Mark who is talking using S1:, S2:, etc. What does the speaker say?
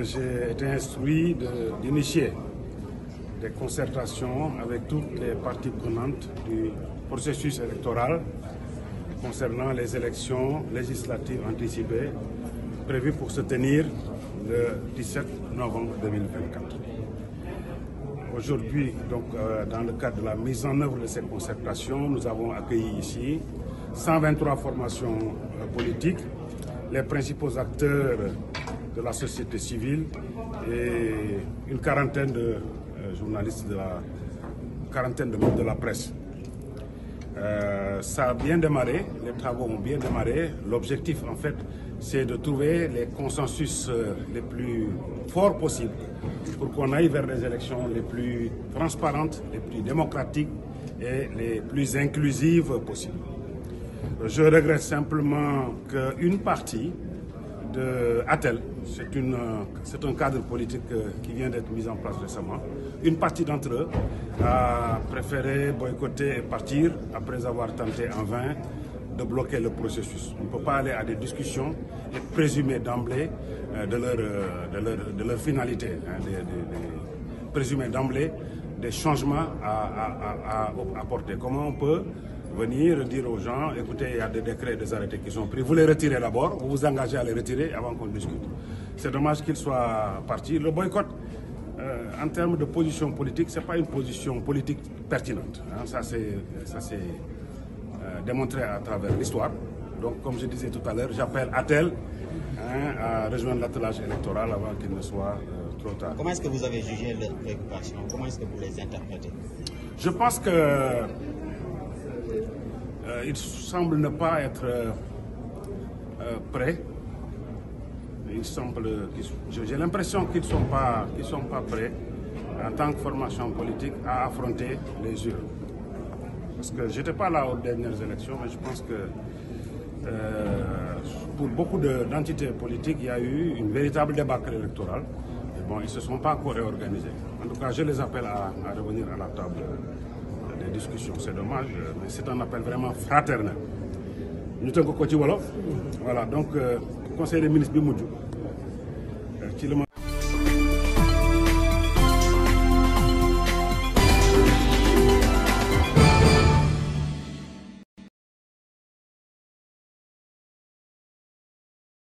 S1: j'ai été instruit d'initier des concertations avec toutes les parties prenantes du processus électoral concernant les élections législatives anticipées prévues pour se tenir le 17 novembre 2024. Aujourd'hui, donc, dans le cadre de la mise en œuvre de ces concertations, nous avons accueilli ici 123 formations politiques, les principaux acteurs de la société civile et une quarantaine de journalistes, quarantaine de membres de la presse. Ça a bien démarré, les travaux ont bien démarré. L'objectif, en fait, c'est de trouver les consensus les plus forts possibles pour qu'on aille vers des élections les plus transparentes, les plus démocratiques et les plus inclusives possibles. Je regrette simplement qu'une partie de ATEL, c'est un cadre politique qui vient d'être mis en place récemment, une partie d'entre eux a préféré boycotter et partir après avoir tenté en vain de bloquer le processus. On ne peut pas aller à des discussions et présumer d'emblée de leur finalité, présumer d'emblée des changements à apporter. Comment on peut venir dire aux gens, écoutez, il y a des décrets et des arrêtés qui sont pris, vous les retirez d'abord, vous vous engagez à les retirer avant qu'on discute. C'est dommage qu'ils soient partis. Le boycott, en termes de position politique, ce n'est pas une position politique pertinente. Hein. Ça c'est démontré à travers l'histoire. Donc, comme je disais tout à l'heure, j'appelle ATEL à rejoindre l'attelage électoral avant qu'il ne soit trop tard.
S2: Comment est-ce que vous avez jugé leurs préoccupations? Comment est-ce que vous les interprétez?
S1: Je pense que ils semblent ne pas être prêts. J'ai l'impression qu'ils ne sont pas prêts en tant que formation politique à affronter les urnes. Parce que je n'étais pas là aux dernières élections, mais je pense que pour beaucoup d'entités politiques, il y a eu une véritable débâcle électorale. Et bon, ils ne se sont pas réorganisés. En tout cas, je les appelle à revenir à la table des discussions. C'est dommage, mais c'est un appel vraiment fraternel. Nous sommes au Voilà, donc, le Conseil des ministres,